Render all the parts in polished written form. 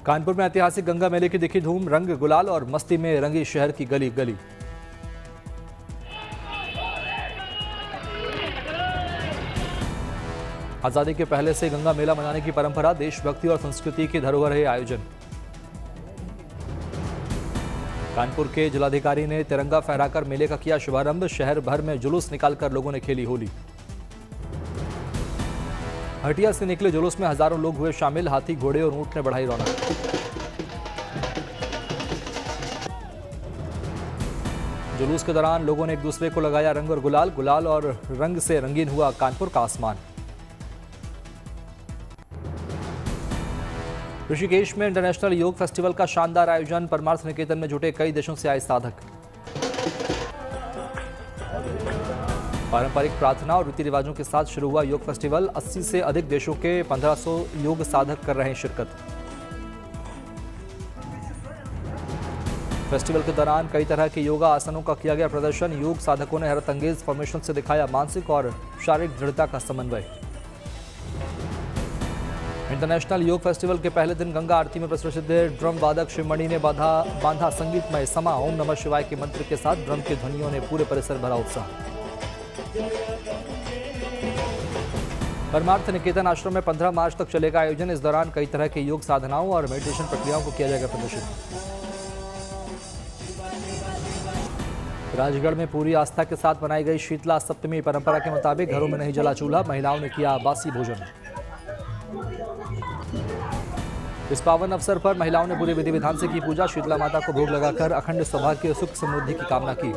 कानपुर में ऐतिहासिक गंगा मेले की दिखी धूम, रंग गुलाल और मस्ती में रंगी शहर की गली गली। आजादी के पहले से गंगा मेला मनाने की परंपरा, देशभक्ति और संस्कृति की धरोहर है आयोजन। कानपुर के जिलाधिकारी ने तिरंगा फहराकर मेले का किया शुभारंभ, शहर भर में जुलूस निकालकर लोगों ने खेली होली। हटिया से निकले जुलूस में हजारों लोग हुए शामिल, हाथी घोड़े और ऊंट ने बढ़ाई रौनक। जुलूस के दौरान लोगों ने एक दूसरे को लगाया रंग और गुलाल, गुलाल और रंग से रंगीन हुआ कानपुर का आसमान। ऋषिकेश में इंटरनेशनल योग फेस्टिवल का शानदार आयोजन, परमार्थ निकेतन में जुटे कई देशों से आए साधक। पारंपरिक प्रार्थना और रीति रिवाजों के साथ शुरू हुआ योग फेस्टिवल, 80 से अधिक देशों के 1500 योग साधक कर रहे हैं शिरकत। फेस्टिवल के दौरान कई तरह के योगा आसनों का किया गया प्रदर्शन, योग साधकों ने हैरतअंगेज फॉर्मेशन से दिखाया मानसिक और शारीरिक दृढ़ता का समन्वय। इंटरनेशनल योग फेस्टिवल के पहले दिन गंगा आरती में प्रसिद्ध ड्रम वादक शिवमणि ने बांधा संगीतमय समा, ओम नमः शिवाय के मंत्र के साथ ड्रम की ध्वनियों ने पूरे परिसर भरा उत्साह। परमार्थ निकेतन आश्रम में 15 मार्च तक चलेगा आयोजन, इस दौरान कई तरह के योग साधनाओं और मेडिटेशन प्रक्रियाओं को किया जाएगा प्रदर्शित। राजगढ़ में पूरी आस्था के साथ मनाई गई शीतला सप्तमी, परंपरा के मुताबिक घरों में नहीं जला चूल्हा, महिलाओं ने किया बासी भोजन। इस पावन अवसर पर महिलाओं ने पूरे विधि विधान से की पूजा, शीतला माता को भोग लगाकर अखंड सौभाग्य सुख समृद्धि की कामना की।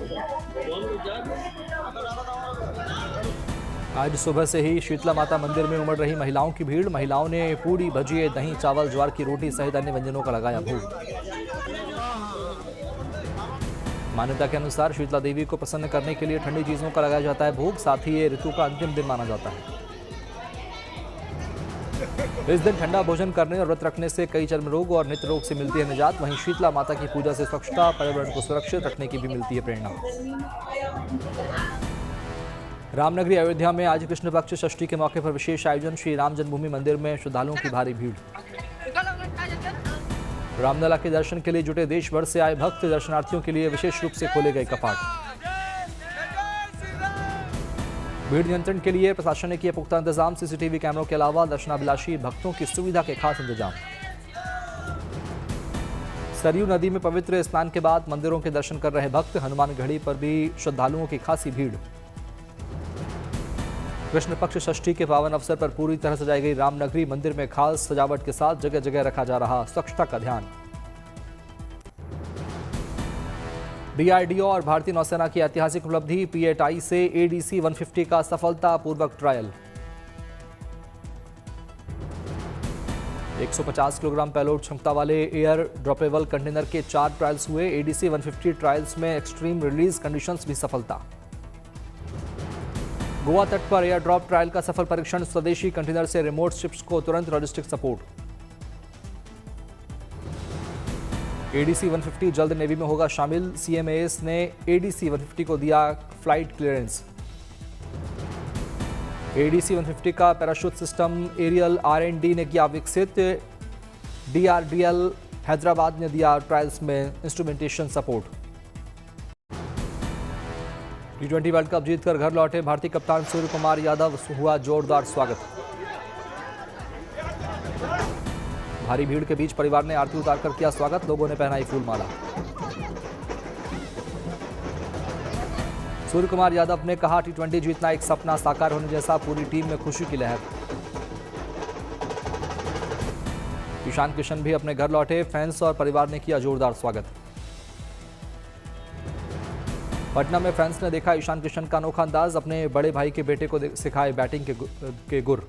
आज सुबह से ही शीतला माता मंदिर में उमड़ रही महिलाओं की भीड़, महिलाओं ने पूड़ी, भजिए, दही, चावल, ज्वार की रोटी सहित अन्य व्यंजनों का लगाया भोग। मान्यता के अनुसार शीतला देवी को प्रसन्न करने के लिए ठंडी चीजों का लगाया जाता है भोग, साथ ही ये ऋतु का अंतिम दिन माना जाता है। इस दिन ठंडा भोजन करने और व्रत रखने से कई चर्म रोग और नेत्र रोग से मिलती है निजात। वहीं शीतला माता की पूजा से स्वच्छता, पर्यावरण को सुरक्षित रखने की भी मिलती है प्रेरणा। रामनगरी अयोध्या में आज कृष्ण पक्ष षष्ठी के मौके पर विशेष आयोजन, श्री राम जन्मभूमि मंदिर में श्रद्धालुओं की भारी भीड़। रामलला के दर्शन के लिए जुटे देश भर से आए भक्त, दर्शनार्थियों के लिए विशेष रूप से खोले गए कपाट। भीड़ नियंत्रण के लिए प्रशासन ने किए पुख्ता इंतजाम, सीसीटीवी कैमरों के अलावा दर्शनाभिलाषी भक्तों की सुविधा के खास इंतजाम। सरयू नदी में पवित्र स्नान के बाद मंदिरों के दर्शन कर रहे भक्त, हनुमानगढ़ी पर भी श्रद्धालुओं की खासी भीड़। कृष्ण पक्ष षष्ठी के पावन अवसर पर पूरी तरह सजाई गई रामनगरी, मंदिर में खास सजावट के साथ जगह जगह रखा जा रहा स्वच्छता का ध्यान। डीआरडीओ और भारतीय नौसेना की ऐतिहासिक उपलब्धि, पीएटाई से एडीसी 150 का सफलतापूर्वक ट्रायल। 150 किलोग्राम पेलोड क्षमता वाले एयर ड्रॉपेबल कंटेनर के 4 ट्रायल्स हुए। एडीसी 150 ट्रायल्स में एक्सट्रीम रिलीज कंडीशंस भी सफलता। गोवा तट पर एयर ड्रॉप ट्रायल का सफल परीक्षण, स्वदेशी कंटेनर से रिमोट शिप्स को तुरंत लॉजिस्टिक सपोर्ट। एडीसी 150 जल्द नेवी में होगा शामिल, सीएमएएस ने एडीसी 150 को दिया फ्लाइट क्लियरेंस। एडीसी 150 का पैराशूट सिस्टम एरियल R&D ने किया विकसित, डीआरडीएल हैदराबाद ने दिया ट्रायल्स में instrumentation support. T20 world cup जीतकर घर लौटे भारतीय कप्तान सूर्य कुमार यादव, हुआ जोरदार स्वागत। भारी भीड़ के बीच परिवार ने आरती उतारकर किया स्वागत, लोगों ने पहनाई फूलमाला। सूर्य कुमार यादव ने कहा, T20 जीतना एक सपना साकार होने जैसा, पूरी टीम में खुशी की लहर। ईशान किशन भी अपने घर लौटे, फैंस और परिवार ने किया जोरदार स्वागत। पटना में फैंस ने देखा ईशान किशन का अनोखा अंदाज, अपने बड़े भाई के बेटे को सिखाए बैटिंग के गुर।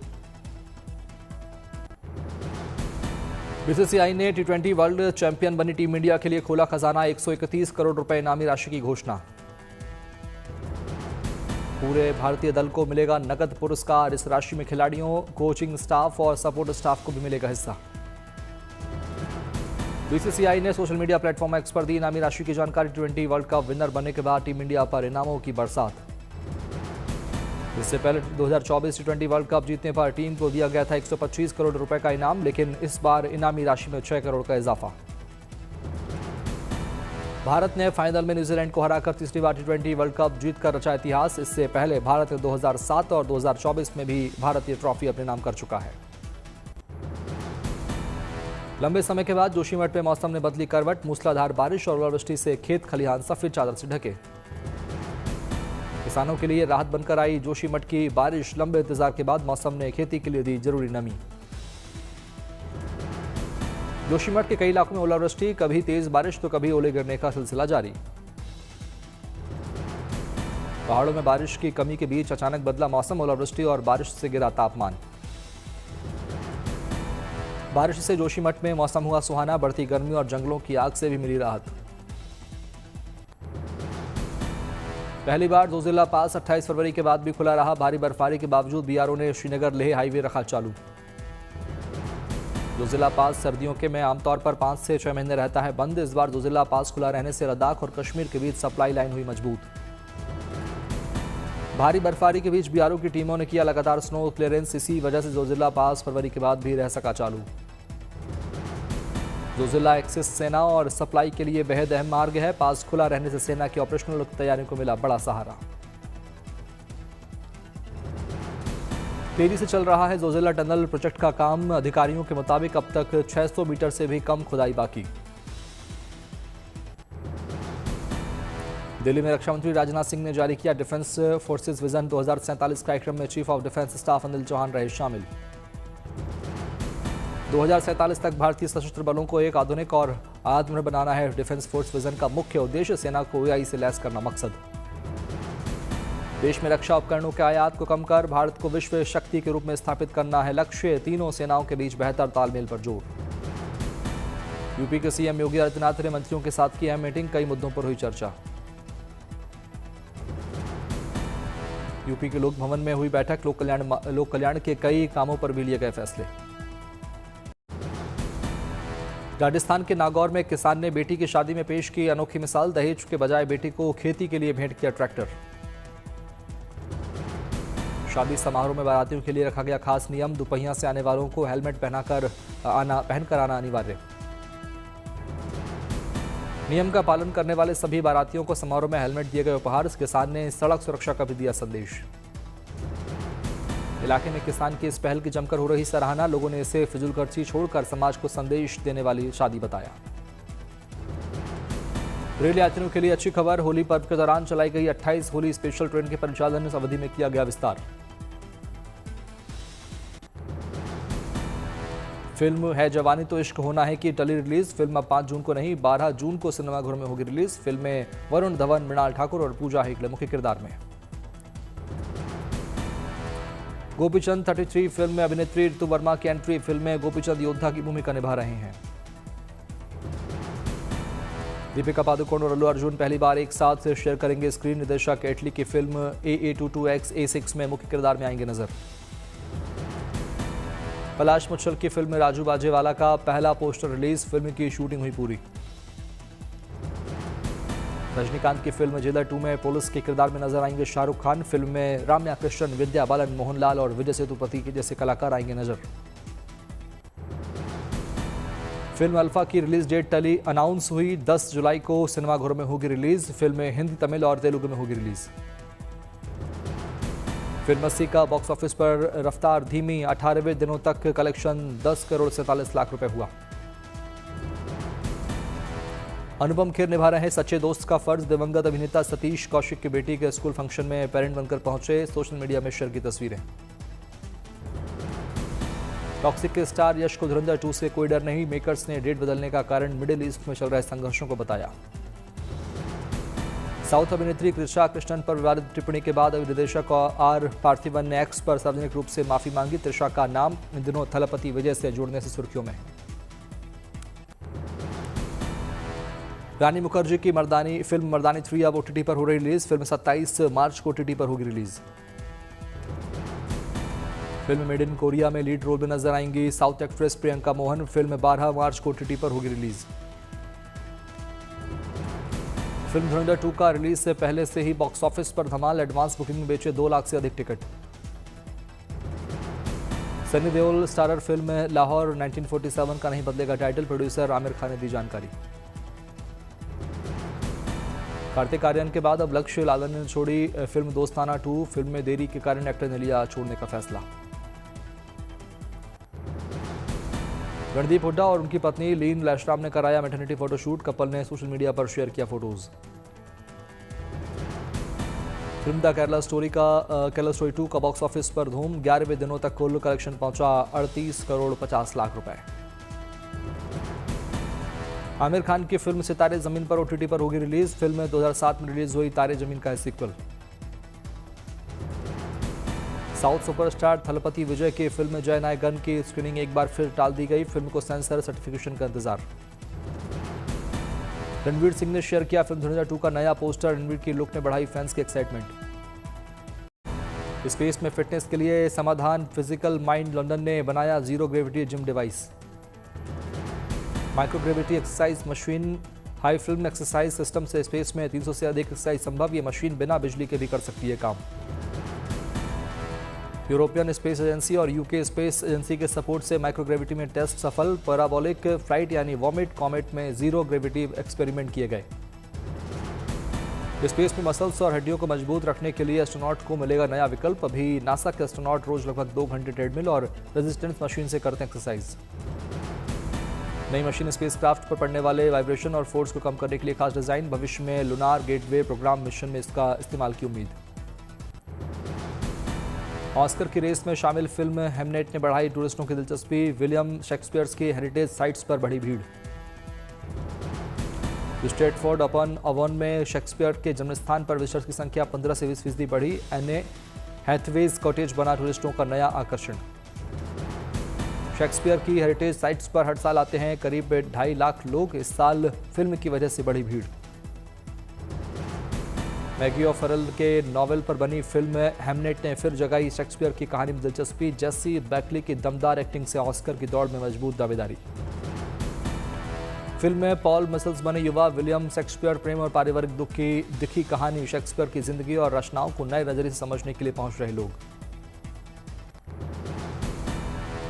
बीसीसीआई ने T20 वर्ल्ड चैंपियन बनी टीम इंडिया के लिए खोला खजाना, 131 करोड़ रुपए इनामी राशि की घोषणा। पूरे भारतीय दल को मिलेगा नकद पुरस्कार, इस राशि में खिलाड़ियों, कोचिंग स्टाफ और सपोर्ट स्टाफ को भी मिलेगा हिस्सा। बीसीसीआई ने सोशल मीडिया प्लेटफॉर्म एक्स पर दी इनामी राशि की जानकारी, T20 वर्ल्ड कप विनर बनने के बाद टीम इंडिया पर इनामों की बरसात। इससे पहले 2024 टी20 वर्ल्ड कप जीतने पर टीम को दिया गया था 125 करोड़ रुपए का इनाम, लेकिन इस बार इनामी राशि में 6 करोड़ का इजाफा। भारत ने फाइनल में न्यूजीलैंड को हराकर तीसरी बार टी20 वर्ल्ड कप जीतकर रचा इतिहास। इससे पहले भारत ने 2007 और 2024 में भी भारतीय ट्रॉफी अपने नाम कर चुका है। लंबे समय के बाद जोशीमठ में मौसम ने बदली करवट। मूसलाधार बारिश और ओलावृष्टि से खेत खलिहान सफेद चादर से ढके। किसानों के लिए राहत बनकर आई जोशीमठ की बारिश। लंबे इंतजार के बाद मौसम ने खेती के लिए दी जरूरी नमी। जोशीमठ के कई इलाकों में ओलावृष्टि, कभी तेज बारिश तो कभी ओले गिरने का सिलसिला जारी। पहाड़ों में बारिश की कमी के बीच अचानक बदला मौसम। ओलावृष्टि और बारिश से गिरा तापमान। बारिश से जोशीमठ में मौसम हुआ सुहाना। बढ़ती गर्मी और जंगलों की आग से भी मिली राहत। पहली बार जोजिला पास 28 फरवरी के बाद भी खुला रहा। भारी बर्फबारी के बावजूद बीआरओ ने श्रीनगर लेह हाईवे रखा चालू। जोजिला पास सर्दियों के में आमतौर पर 5 से 6 महीने रहता है बंद। इस बार जोजिला पास खुला रहने से लद्दाख और कश्मीर के बीच सप्लाई लाइन हुई मजबूत। भारी बर्फबारी के बीच बीआरओ की टीमों ने किया लगातार स्नो क्लियरेंस। इसी वजह से जोजिला पास फरवरी के बाद भी रह सका चालू। जोजिला एक्सिस सेना और सप्लाई के लिए बेहद अहम मार्ग है। पास खुला रहने से सेना की ऑपरेशनल तैयारियों को मिला बड़ा सहारा। तेजी से चल रहा है जोजिला टनल प्रोजेक्ट का काम। अधिकारियों के मुताबिक अब तक 600 मीटर से भी कम खुदाई बाकी। दिल्ली में रक्षा मंत्री राजनाथ सिंह ने जारी किया डिफेंस फोर्सेस विजन 2047 कार्यक्रम में chief of defence staff Anil Chauhan रहे शामिल। 2047 तक भारतीय सशस्त्र बलों को एक आधुनिक और आत्मनिर्भर बनाना है डिफेंस फोर्स विजन का मुख्य उद्देश्य। सेना को एआई से लैस करना मकसद। देश में रक्षा उपकरणों के आयात को कम कर भारत को विश्व शक्ति के रूप में स्थापित करना है लक्ष्य। तीनों सेनाओं के बीच बेहतर तालमेल पर जोर। यूपी के सीएम योगी आदित्यनाथ ने मंत्रियों के साथ की अहम मीटिंग। कई मुद्दों पर हुई चर्चा। यूपी के लोक भवन में हुई बैठक। लोक कल्याण के कई कामों पर भी लिए गए फैसले। राजस्थान के नागौर में किसान ने बेटी की शादी में पेश की अनोखी मिसाल। दहेज के बजाय बेटी को खेती के लिए भेंट किया ट्रैक्टर। शादी समारोह में बारातियों के लिए रखा गया खास नियम। दुपहिया से आने वालों को हेलमेट पहनकर आना अनिवार्य। नियम का पालन करने वाले सभी बारातियों को समारोह में हेलमेट दिए गए उपहार। किसान ने सड़क सुरक्षा का भी दिया संदेश। इलाके में किसान की इस पहल की जमकर हो रही सराहना। लोगों ने इसे फिजूलखर्ची छोड़कर समाज को संदेश देने वाली शादी बताया। रेल यात्रियों के लिए अच्छी खबर। होली पर्व के दौरान चलाई गई 28 होली स्पेशल ट्रेन के परिचालन इस अवधि में किया गया विस्तार। फिल्म है जवानी तो इश्क होना है की टली रिलीज। फिल्म अब 5 जून को नहीं 12 जून को सिनेमाघरों में होगी रिलीज। फिल्म में वरुण धवन, मृणाल ठाकुर और पूजा हेगड़े मुख्य किरदार में। गोपीचंद 33 फिल्म में अभिनेत्री ऋतु वर्मा की एंट्री। फिल्म में गोपीचंद योद्धा की भूमिका निभा रहे हैं। दीपिका पादुकोण और अल्लू अर्जुन पहली बार एक साथ शेयर करेंगे स्क्रीन। निदेशक एटली की फिल्म AA22X A6 में मुख्य किरदार में आएंगे नजर। पलाश मुच्छल की फिल्म राजू बाजेवाला का पहला पोस्टर रिलीज। फिल्म की शूटिंग हुई पूरी। रजनीकांत की फिल्म जेलर 2 में पुलिस के किरदार में नजर आएंगे शाहरुख खान। फिल्म में राम्या कृष्णन, विद्या बालन, मोहनलाल और विजय सेतुपति के जैसे कलाकार आएंगे नजर। फिल्म अल्फा की रिलीज डेट टली अनाउंस हुई। 10 जुलाई को सिनेमाघरों में होगी रिलीज। फिल्म में हिंदी, तमिल और तेलुगु में होगी रिलीज। फिल्म 80 का बॉक्स ऑफिस पर रफ्तार धीमी। 18वें दिनों तक कलेक्शन 10 करोड़ 47 लाख रुपए हुआ। अनुपम खेर निभा रहे हैं सच्चे दोस्त का फर्ज। दिवंगत अभिनेता सतीश कौशिक की बेटी के स्कूल फंक्शन में पेरेंट बनकर पहुंचे। सोशल मीडिया में शेयर की तस्वीरें। टॉक्सिक के स्टार यश को धुरंधर 2 से कोई डर नहीं। मेकर्स ने डेट बदलने का कारण मिडिल ईस्ट में चल रहे संघर्षों को बताया। साउथ अभिनेत्री कृषा कृष्णन पर विवादित टिप्पणी के बाद निर्देशक आर पार्थिवन ने एक्स पर सार्वजनिक रूप से माफी मांगी। त्रिशा का नाम इन दिनों थलपति विजय से जोड़ने से सुर्खियों में। रानी मुखर्जी की मर्दानी फिल्म मर्दानी 3 अब OTT पर हो रही रिलीज। फिल्म 27 मार्च को OTT पर होगी release. Film made in Korea में लीड रोल में नजर आएंगी south actress Priyanka Mohan. Film 12 मार्च को OTT पर होगी रिलीज। फिल्म धुरंधर 2 का रिलीज से पहले से ही बॉक्स ऑफिस पर धमाल। एडवांस बुकिंग में बेचे 2 लाख से अधिक ticket. Sunny Deol starrer film Lahore 1947 का नहीं बदलेगा टाइटल, प्रोड्यूसर आमिर खान ने दी जानकारी। कार्तिक आर्यन के बाद अब लक्ष्य लालन ने छोड़ी फिल्म दोस्ताना 2, फिल्म में देरी के कारण एक्टर ने लिया छोड़ने का फैसला। रणदीप हुड्डा और उनकी पत्नी लीन लैशराम ने कराया मैटरनिटी फोटोशूट, कपल ने सोशल मीडिया पर शेयर किया photos. Film the Kerala story 2 का बॉक्स ऑफिस पर धूम, 11वें दिनों तक कुल कलेक्शन पहुंचा 38 करोड़ 50 लाख रुपए। आमिर खान की फिल्म सितारे जमीन पर OTT पर होगी रिलीज, फिल्म 2007 में रिलीज हुई तारे जमीन का सीक्वल। साउथ सुपरस्टार थलपति विजय की फिल्म जय नायगन की स्क्रीनिंग एक बार फिर टाल दी गई, फिल्म को सेंसर सर्टिफिकेशन का इंतजार। रणवीर सिंह ने शेयर किया फिल्म धुरंधर 2 का नया पोस्टर, रणवीर की लुक ने बढ़ाई फैंस की एक्साइटमेंट। स्पेस में फिटनेस के लिए समाधान, फिजिकल माइंड लंदन ने बनाया zero gravity gym device. Microgravity exercise machine high film exercise system से स्पेस में 300 से अधिक एक्सरसाइज संभव, ये मशीन बिना बिजली के भी कर सकती है काम। यूरोपियन स्पेस एजेंसी और यूके स्पेस एजेंसी के सपोर्ट से माइक्रोग्रेविटी में टेस्ट सफल, पैराबोलिक फ्लाइट यानी वॉमिट कॉमेट में जीरो ग्रेविटी एक्सपेरिमेंट किए गए। स्पेस में मसल्स और हड्डियों को मजबूत रखने के लिए एस्ट्रोनॉट को मिलेगा नया विकल्प। अभी नासा के एस्ट्रोनॉट रोज लगभग 2 घंटे ट्रेडमिल और रेजिस्टेंस मशीन से करते हैं एक्सरसाइज। नई मशीन स्पेसक्राफ्ट पर पड़ने वाले वाइब्रेशन और फोर्स को कम करने के लिए खास डिजाइन, भविष्य में लूनार गेटवे प्रोग्राम मिशन में इसका इस्तेमाल की उम्मीद। ऑस्कर की रेस में शामिल फिल्म हेमनेट ने बढ़ाई टूरिस्टों की दिलचस्पी, विलियम शेक्सपियर्स की हेरिटेज साइट्स पर बढ़ी भीड़। स्ट्रेटफोर्ड अपॉन अवॉन में शेक्सपियर के जन्मस्थान पर विजिटर्स की संख्या 15 से 20% बढ़ी, एने हैथवेज कॉटेज बना टूरिस्टों का नया आकर्षण। शेक्सपियर की हेरिटेज साइट्स पर हर साल आते हैं करीब 2.5 लाख लोग, इस साल फिल्म की वजह से बढ़ी भीड़। मैगी ऑफरल के नॉवेल पर बनी फिल्म हेमनेट ने फिर जगाई शेक्सपियर की कहानी में दिलचस्पी, जेसी बैकली की दमदार एक्टिंग से ऑस्कर की दौड़ में मजबूत दावेदारी। फिल्म में पॉल मसल्स बने युवा विलियम शेक्सपियर, प्रेम और पारिवारिक दुख की दिखी कहानी, शेक्सपियर की जिंदगी और रचनाओं को नए नजरिए से समझने के लिए पहुंच रहे लोग।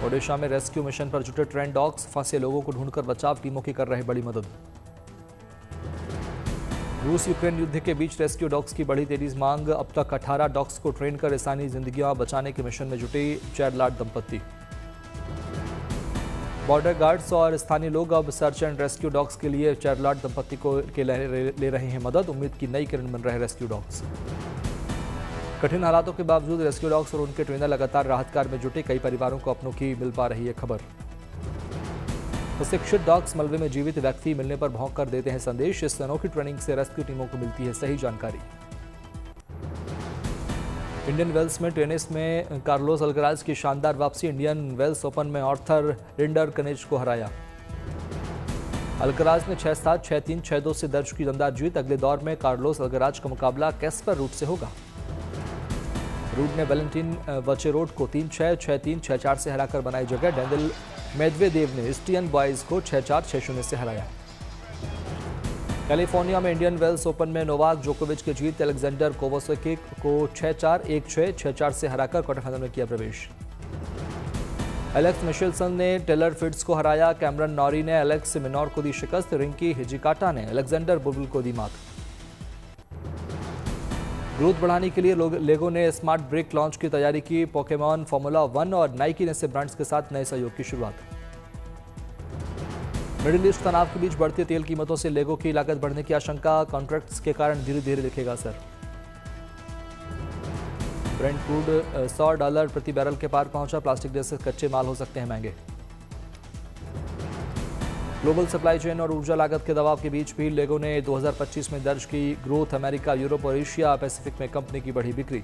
ओडिशा में रेस्क्यू मिशन पर जुटे ट्रेन डॉग्स, फंसे लोगों को ढूंढकर बचाव टीमों की कर रहे बड़ी मदद। रूस यूक्रेन युद्ध के बीच रेस्क्यू डॉग्स की बढ़ी तेजी मांग, अब तक 18 डॉग्स को ट्रेन कर इंसानी जिंदगियां बचाने के मिशन में जुटे चैरलाट दंपत्ति। बॉर्डर गार्ड्स और स्थानीय लोग अब सर्च एंड रेस्क्यू डॉग्स के लिए चैरलाट दंपत्ति को ले रहे हैं मदद, उम्मीद की नई किरण बन रहे रेस्क्यू डॉग्स। कठिन हालातों के बावजूद रेस्क्यू डॉग्स और उनके ट्रेनर लगातार राहत कार्य में जुटे, कई परिवारों को अपनों की मिल पा रही है खबर। प्रशिक्षित डॉग्स मलबे में जीवित व्यक्ति मिलने पर भौंक कर देते हैं संदेश, इस अनोखी ट्रेनिंग से रेस्क्यू टीमों को मिलती है सही जानकारी। इंडियन वेल्स में टेनिस में कार्लोस अल्कराज की शानदार वापसी, इंडियन वेल्स ओपन में आर्थर रिंडरकनेच को हराया। अल्कराज ने 6-7, 6-3, 6-2 से दर्ज की दमदार जीत, अगले दौर में कार्लोस अल्कराज का मुकाबला कैस्पर रूड से होगा। रूड ने वैलेंटिन वचेरोड को 3-6, 6-3, 6-4 से हराकर बनाई जगह, डेनिल मेदवेदेव ने स्टियन बॉयज को 6-4, 6-0 से हराया। कैलिफोर्निया में इंडियन वेल्स ओपन में नोवाक जोकोविच की जीत, अलेक्जेंडर कोवोसकिक को 6-4, 1-6, 6-4 से हराकर क्वार्टर फाइनल में किया प्रवेश। एलेक्स मिशेल्सन ने टेलर फिट्स को हराया, कैमरन नॉरी ने एलेक्स मिनोर को दी शिकस्त, रिंकी हिजिकाटा ने अलेक्जेंडर बुबल को दी मात। ग्रोथ बढ़ाने के लिए लेगो ने स्मार्ट ब्रिक लॉन्च की तैयारी की, पोकेमॉन, फॉर्मूला 1 और नाइकी ने से ब्रांड्स के साथ नए सहयोग की शुरुआत। मिडिल ईस्ट तनाव के बीच बढ़ती तेल कीमतों से लेगो की लागत बढ़ने की आशंका, कॉन्ट्रैक्ट्स के कारण धीरे धीरे दिखेगा असर। ब्रेंट क्रूड $100 प्रति बैरल के पार पहुंचा, प्लास्टिक जैसे कच्चे माल हो सकते हैं महंगे। ग्लोबल सप्लाई चेन और ऊर्जा लागत के दबाव के बीच भी लेगो ने 2025 में दर्ज की ग्रोथ, अमेरिका, यूरोप और एशिया पैसिफिक में कंपनी की बढ़ी बिक्री।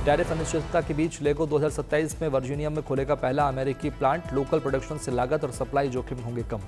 टैरिफ अनिश्चितता के बीच लेगो 2027 में वर्जीनिया में खोलेगा पहला अमेरिकी प्लांट, लोकल प्रोडक्शन से लागत और सप्लाई जोखिम होंगे कम।